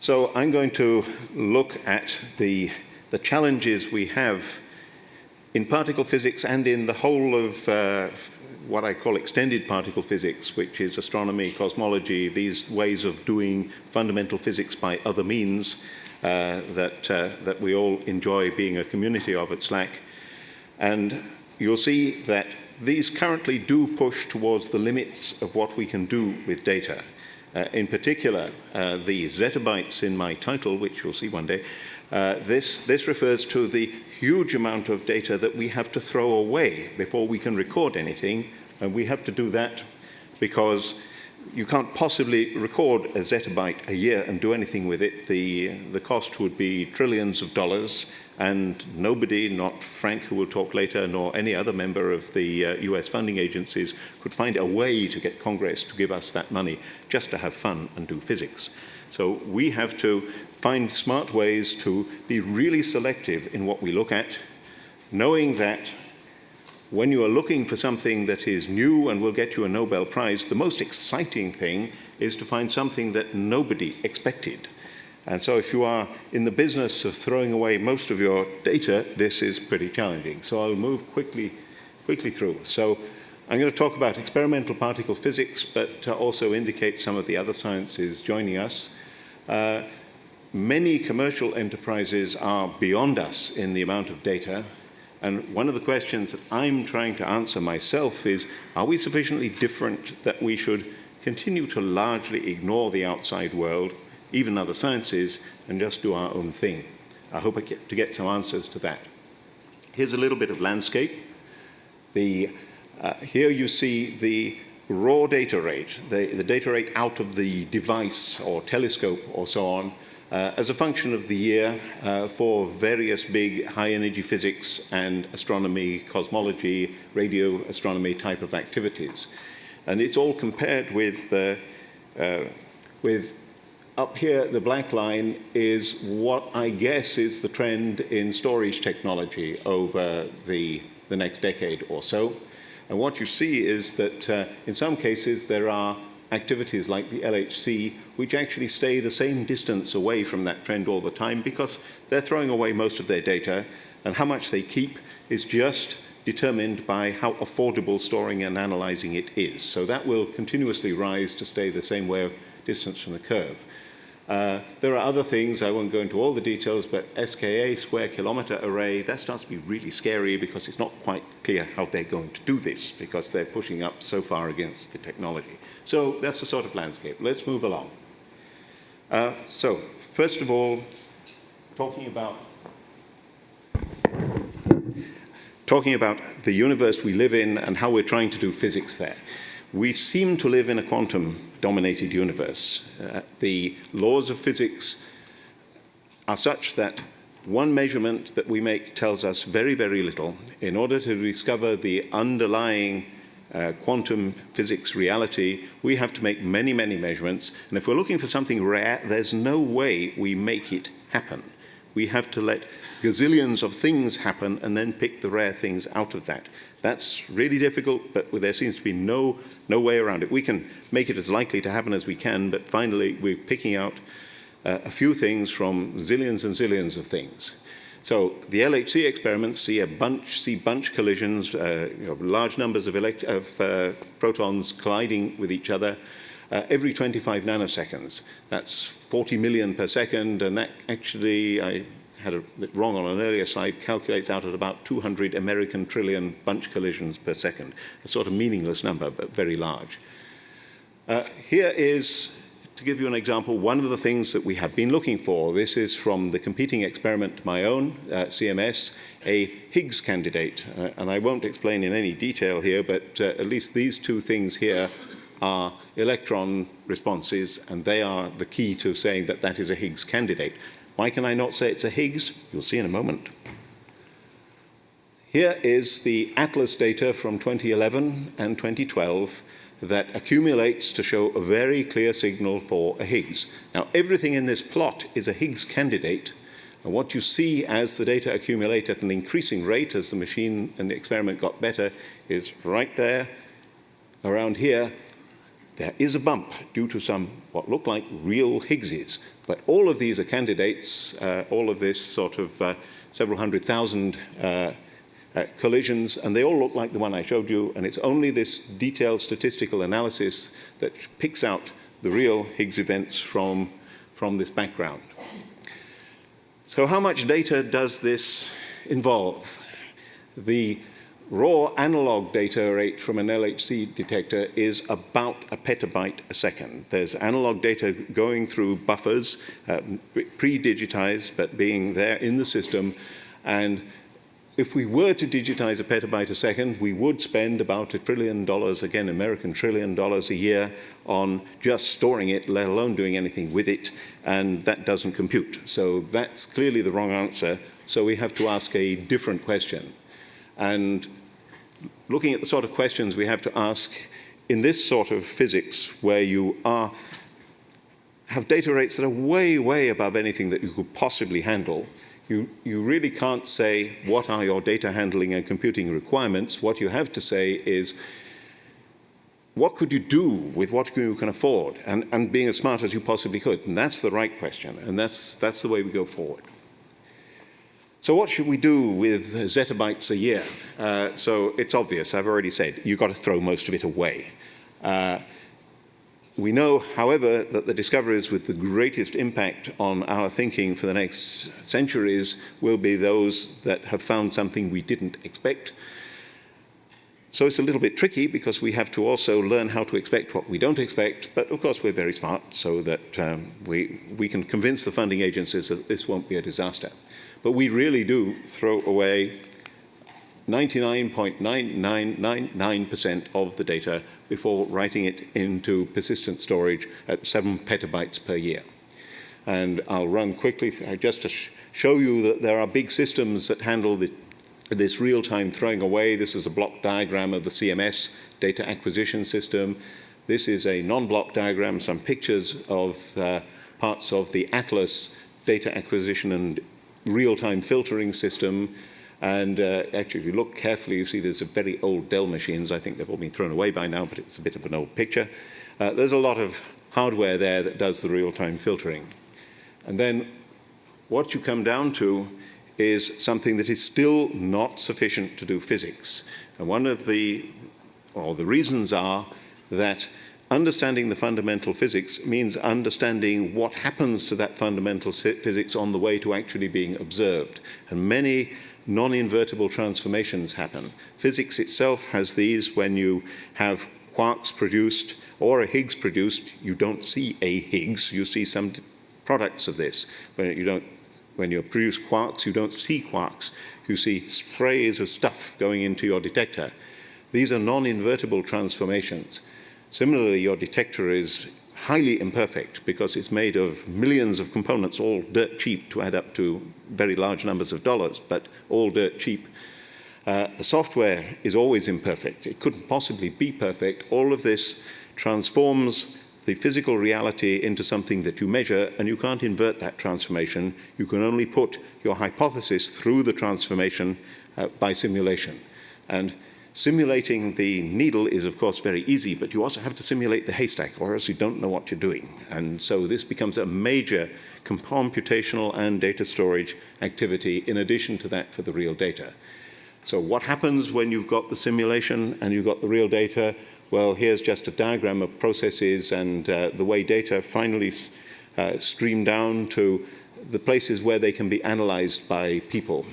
So I'm going to look at the challenges we have in particle physics and in the whole of what I call extended particle physics, which is astronomy, cosmology, these ways of doing fundamental physics by other means that we all enjoy being a community of at SLAC. And you'll see that these currently do push towards the limits of what we can do with data. In particular, the Zettabytes in my title, which you'll see one day, this refers to the huge amount of data that we have to throw away before we can record anything. And we have to do that because you can't possibly record a zettabyte a year and do anything with it. The cost would be trillions of dollars, and nobody, not Frank, who will talk later, nor any other member of the US funding agencies could find a way to get Congress to give us that money just to have fun and do physics. So we have to find smart ways to be really selective in what we look at, knowing that when you are looking for something that is new and will get you a Nobel Prize, the most exciting thing is to find something that nobody expected. And so if you are in the business of throwing away most of your data, this is pretty challenging. So I'll move quickly through. So I'm going to talk about experimental particle physics, but also indicate some of the other sciences joining us. Many commercial enterprises are beyond us in the amount of data. And one of the questions that I'm trying to answer myself is, are we sufficiently different that we should continue to largely ignore the outside world, even other sciences, and just do our own thing? I hope to get some answers to that. Here's a little bit of landscape. Here you see the raw data rate, the data rate out of the device or telescope or so on, as a function of the year for various big high-energy physics and astronomy, cosmology, radio astronomy type of activities. And it's all compared with up here, the black line is what I guess is the trend in storage technology over the next decade or so. And what you see is that in some cases there are activities like the LHC which actually stay the same distance away from that trend all the time because they're throwing away most of their data, and how much they keep is just determined by how affordable storing and analyzing it is. So that will continuously rise to stay the same way distance from the curve. There are other things, I won't go into all the details, but SKA, square kilometer array, that starts to be really scary because it's not quite clear how they're going to do this because they're pushing up so far against the technology. So that's the sort of landscape. Let's move along. So first of all, talking about the universe we live in and how we're trying to do physics there. We seem to live in a quantum-dominated universe. The laws of physics are such that one measurement that we make tells us very, very little. In order to discover the underlying quantum physics reality, we have to make many, many measurements. And if we're looking for something rare, there's no way we make it happen. We have to let gazillions of things happen and then pick the rare things out of that. That's really difficult, but there seems to be no way around it. We can make it as likely to happen as we can, but finally we're picking out a few things from zillions and zillions of things. So the LHC experiments see bunch collisions, large numbers of protons colliding with each other every 25 nanoseconds. That's 40 million per second, and that actually, I had it wrong on an earlier slide, calculates out at about 200 American trillion bunch collisions per second. A sort of meaningless number, but very large. Here is, to give you an example, one of the things that we have been looking for. This is from the competing experiment, my own, CMS, a Higgs candidate. And I won't explain in any detail here, but at least these two things here are electron responses, and they are the key to saying that that is a Higgs candidate. Why can I not say it's a Higgs? You'll see in a moment. Here is the ATLAS data from 2011 and 2012 that accumulates to show a very clear signal for a Higgs. Now, everything in this plot is a Higgs candidate, and what you see as the data accumulate at an increasing rate as the machine and the experiment got better is right there, around here, there is a bump due to some what look like real Higgses. But all of these are candidates, all of this sort of several 100,000 collisions, and they all look like the one I showed you, and it's only this detailed statistical analysis that picks out the real Higgs events from this background. So how much data does this involve? The raw analog data rate from an LHC detector is about a petabyte a second. There's analog data going through buffers, pre-digitized, but being there in the system. And if we were to digitize a petabyte a second, we would spend about $1 trillion, again, American $1 trillion a year on just storing it, let alone doing anything with it, and that doesn't compute. So that's clearly the wrong answer. So we have to ask a different question. And looking at the sort of questions we have to ask in this sort of physics, where you have data rates that are way, way above anything that you could possibly handle, you really can't say what are your data handling and computing requirements. What you have to say is, what could you do with what you can afford, and being as smart as you possibly could? And that's the right question, and that's the way we go forward. So what should we do with zettabytes a year? So it's obvious, I've already said, you've got to throw most of it away. We know, however, that the discoveries with the greatest impact on our thinking for the next centuries will be those that have found something we didn't expect. So it's a little bit tricky because we have to also learn how to expect what we don't expect, but of course we're very smart so that we can convince the funding agencies that this won't be a disaster. But we really do throw away 99.9999% of the data before writing it into persistent storage at 7 petabytes per year. And I'll run quickly just to show you that there are big systems that handle this real-time throwing away. This is a block diagram of the CMS data acquisition system. This is a non-block diagram, some pictures of parts of the Atlas data acquisition and real-time filtering system. And actually, if you look carefully, you see there's a very old Dell machines. I think they've all been thrown away by now, but it's a bit of an old picture. There's a lot of hardware there that does the real-time filtering. And then what you come down to is something that is still not sufficient to do physics. And one of the reasons are that understanding the fundamental physics means understanding what happens to that fundamental physics on the way to actually being observed. And many non-invertible transformations happen. Physics itself has these. When you have quarks produced or a Higgs produced, you don't see a Higgs, you see some products of this. When you produce quarks, you don't see quarks. You see sprays of stuff going into your detector. These are non-invertible transformations. Similarly, your detector is highly imperfect because it's made of millions of components, all dirt cheap to add up to very large numbers of dollars, but all dirt cheap. The software is always imperfect. It couldn't possibly be perfect. All of this transforms the physical reality into something that you measure, and you can't invert that transformation. You can only put your hypothesis through the transformation by simulation. And simulating the needle is, of course, very easy, but you also have to simulate the haystack, or else you don't know what you're doing. And so this becomes a major computational and data storage activity in addition to that for the real data. So what happens when you've got the simulation and you've got the real data? Well, here's just a diagram of processes and the way data finally stream down to the places where they can be analyzed by people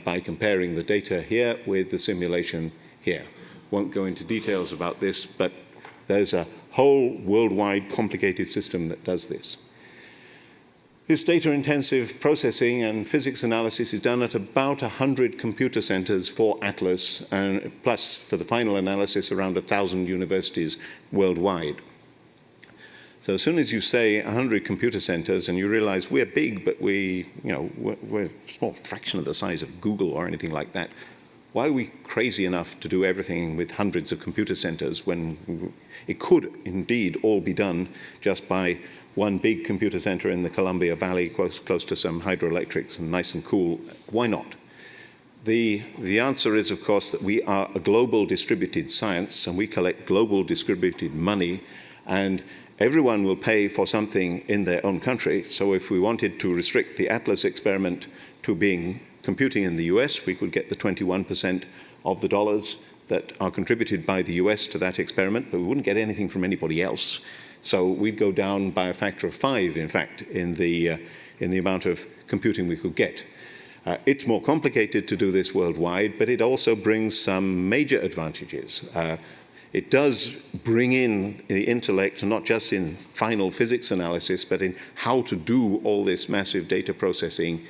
by comparing the data here with the simulation here. Won't go into details about this, but there's a whole worldwide complicated system that does this. This data-intensive processing and physics analysis is done at about 100 computer centers for Atlas, and plus for the final analysis around 1,000 universities worldwide. So as soon as you say 100 computer centers and you realize we're big, but we're a small fraction of the size of Google or anything like that, why are we crazy enough to do everything with hundreds of computer centers when it could indeed all be done just by one big computer center in the Columbia Valley, close to some hydroelectrics and nice and cool? Why not? The answer is, of course, that we are a global distributed science and we collect global distributed money, And everyone will pay for something in their own country. So if we wanted to restrict the Atlas experiment to being computing in the US, we could get the 21% of the dollars that are contributed by the US to that experiment, but we wouldn't get anything from anybody else. So we'd go down by a factor of 5, in fact, in the amount of computing we could get. It's more complicated to do this worldwide, but it also brings some major advantages. It does bring in the intellect, not just in final physics analysis, but in how to do all this massive data processing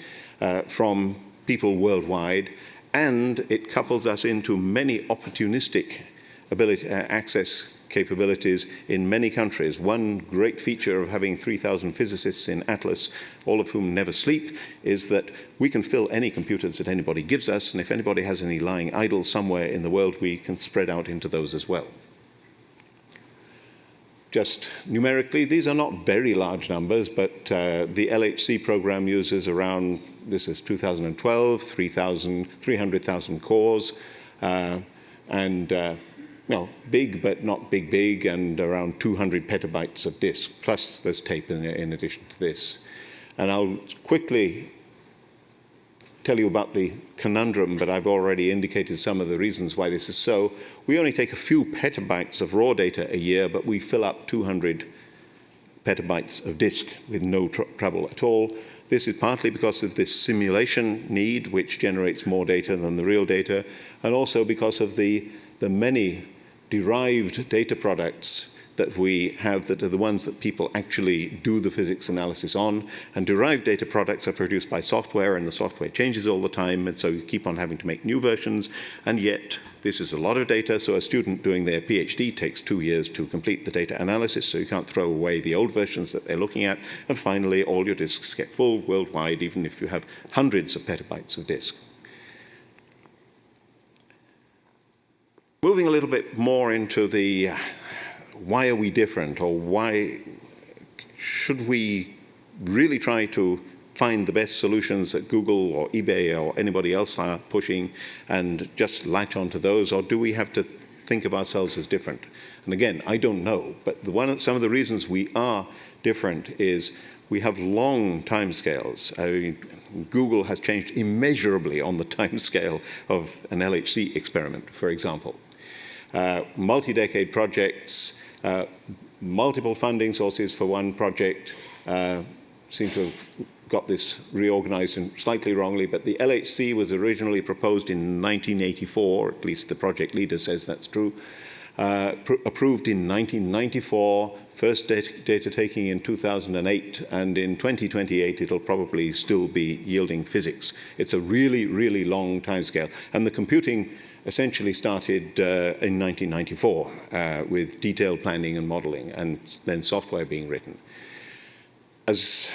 from people worldwide. And it couples us into many opportunistic access capabilities in many countries. One great feature of having 3,000 physicists in Atlas, all of whom never sleep, is that we can fill any computers that anybody gives us, and if anybody has any lying idle somewhere in the world, we can spread out into those as well. Just numerically, these are not very large numbers, but the LHC program uses around, this is 2012, 300,000 cores, and well, big, but not big, and around 200 petabytes of disk, plus there's tape in addition to this. And I'll quickly tell you about the conundrum, but I've already indicated some of the reasons why this is so. We only take a few petabytes of raw data a year, but we fill up 200 petabytes of disk with no trouble at all. This is partly because of this simulation need, which generates more data than the real data, and also because of the many derived data products that we have that are the ones that people actually do the physics analysis on. And derived data products are produced by software, and the software changes all the time, and so you keep on having to make new versions. And yet, this is a lot of data, so a student doing their PhD takes 2 years to complete the data analysis, so you can't throw away the old versions that they're looking at. And finally, all your disks get full worldwide, even if you have hundreds of petabytes of disk. Moving a little bit more into the why are we different, or why should we really try to find the best solutions that Google or eBay or anybody else are pushing and just latch onto those, or do we have to think of ourselves as different? And again, I don't know, but some of the reasons we are different is we have long timescales. Google has changed immeasurably on the timescale of an LHC experiment, for example. Multi-decade projects, multiple funding sources for one project, seem to have got this reorganized and slightly wrongly, but the LHC was originally proposed in 1984, at least the project leader says that's true, approved in 1994, first data taking in 2008, and in 2028 it'll probably still be yielding physics. It's a really, really long timescale, and the computing essentially started in 1994 with detailed planning and modeling, and then software being written. As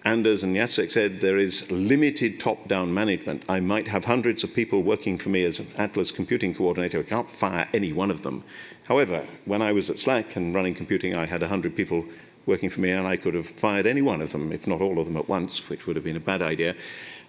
Anders and Jacek said, there is limited top-down management. I might have hundreds of people working for me as an Atlas computing coordinator. I can't fire any one of them. However, when I was at SLAC and running computing, I had 100 people working for me, and I could have fired any one of them, if not all of them at once, which would have been a bad idea.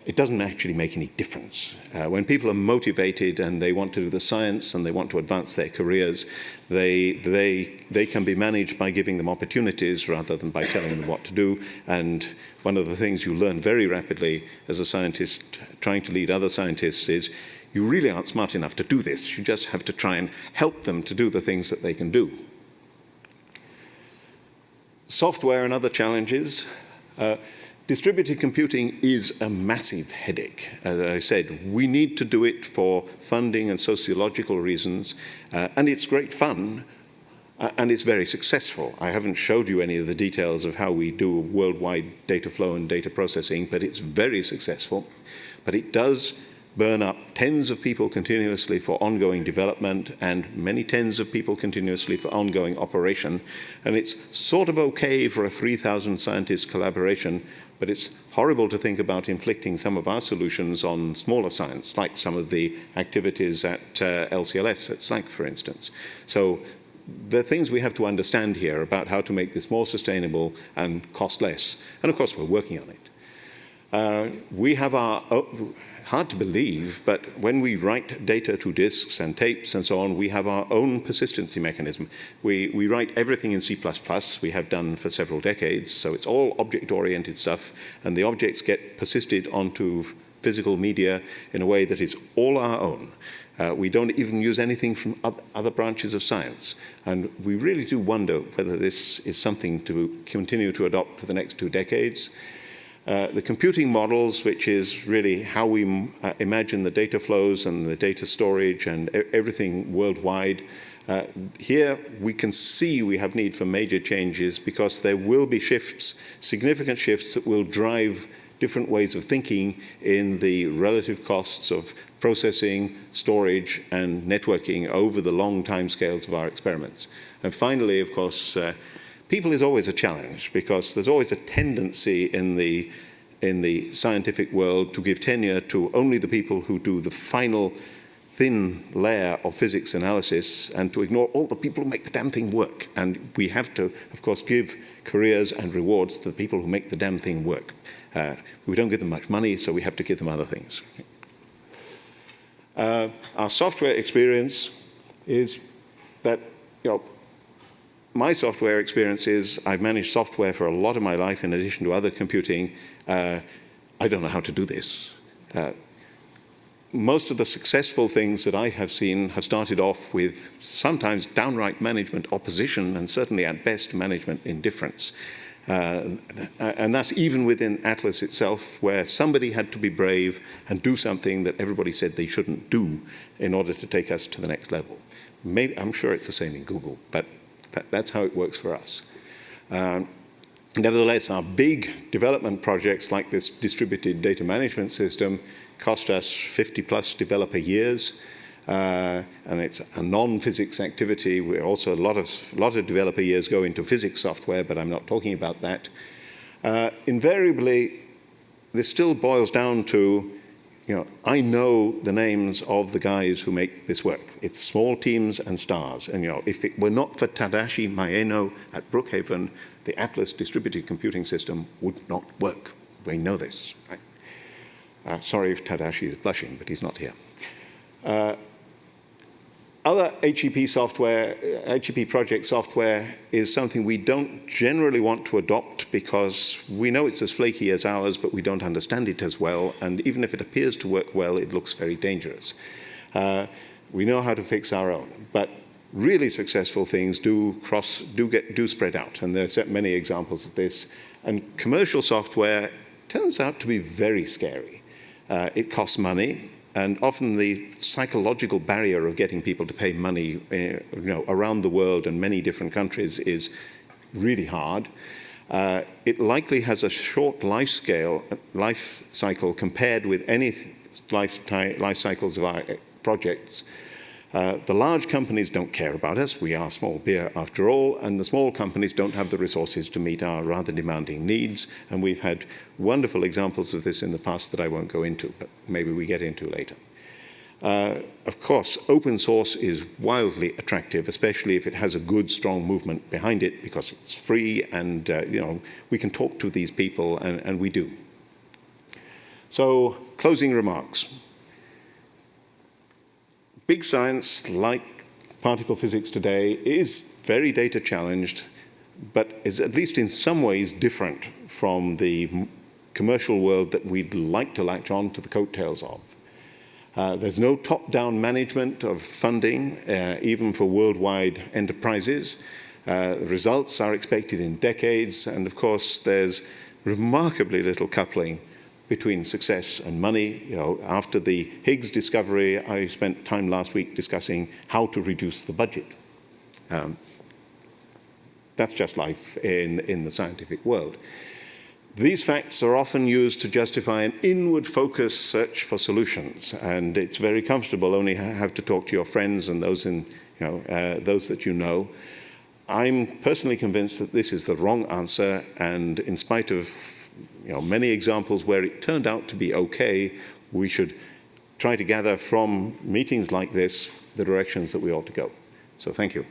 It doesn't actually make any difference. When people are motivated and they want to do the science and they want to advance their careers, they can be managed by giving them opportunities rather than by telling them what to do. And one of the things you learn very rapidly as a scientist trying to lead other scientists is you really aren't smart enough to do this. You just have to try and help them to do the things that they can do. Software and other challenges. Distributed computing is a massive headache. As I said, we need to do it for funding and sociological reasons, and it's great fun, and it's very successful. I haven't showed you any of the details of how we do worldwide data flow and data processing, but it's very successful. But it does burn up tens of people continuously for ongoing development and many tens of people continuously for ongoing operation. And it's sort of okay for a 3,000 scientist collaboration, but it's horrible to think about inflicting some of our solutions on smaller science, like some of the activities at LCLS, at SLAC, for instance. So there are things we have to understand here about how to make this more sustainable and cost less. And of course, we're working on it. We have our own, hard to believe, but when we write data to disks and tapes and so on, we have our own persistency mechanism. We write everything in C++, we have done for several decades, so it's all object-oriented stuff, and the objects get persisted onto physical media in a way that is all our own. We don't even use anything from other branches of science. And we really do wonder whether this is something to continue to adopt for the next 2 decades. The computing models, which is really how we imagine the data flows and the data storage and everything worldwide, here we can see we have need for major changes because there will be shifts, significant shifts that will drive different ways of thinking in the relative costs of processing, storage, and networking over the long time scales of our experiments. And finally, of course, people is always a challenge because there's always a tendency in the scientific world to give tenure to only the people who do the final thin layer of physics analysis and to ignore all the people who make the damn thing work. And we have to, of course, give careers and rewards to the people who make the damn thing work. We don't give them much money, so we have to give them other things. Our software experience is that, my software experience is I've managed software for a lot of my life in addition to other computing. I don't know how to do this. Most of the successful things that I have seen have started off with sometimes downright management opposition and certainly at best management indifference. And that's even within Atlas itself, where somebody had to be brave and do something that everybody said they shouldn't do in order to take us to the next level. Maybe, I'm sure it's the same in Google, but that's how it works for us. Nevertheless, our big development projects like this distributed data management system cost us 50+ developer years. And it's a non-physics activity. We're also a lot of developer years go into physics software, but I'm not talking about that. Invariably, this still boils down to, I know the names of the guys who make this work. It's small teams and stars. And if it were not for Tadashi Maeno at Brookhaven, the Atlas distributed computing system would not work. We know this. Right? Sorry if Tadashi is blushing, but he's not here. Other HEP software, HEP project software is something we don't generally want to adopt because we know it's as flaky as ours, but we don't understand it as well. And even if it appears to work well, it looks very dangerous. We know how to fix our own, but really successful things do spread out. And there are many examples of this. And commercial software turns out to be very scary. It costs money. And often the psychological barrier of getting people to pay money around the world and many different countries is really hard. It likely has a short life cycle compared with any life cycles of our projects. The large companies don't care about us. We are small beer after all, and the small companies don't have the resources to meet our rather demanding needs. And we've had wonderful examples of this in the past that I won't go into, but maybe we get into later. Of course, open source is wildly attractive, especially if it has a good, strong movement behind it, because it's free and we can talk to these people, and we do. So, closing remarks. Big science, like particle physics today, is very data challenged, but is at least in some ways different from the commercial world that we'd like to latch on to the coattails of. There's no top-down management of funding, even for worldwide enterprises. The results are expected in decades, and of course, there's remarkably little coupling between success and money. After the Higgs discovery, I spent time last week discussing how to reduce the budget. That's just life in the scientific world. These facts are often used to justify an inward-focused search for solutions, and it's very comfortable only have to talk to your friends and those those that you know. I'm personally convinced that this is the wrong answer, and in spite of many examples where it turned out to be okay, we should try to gather from meetings like this the directions that we ought to go. So thank you.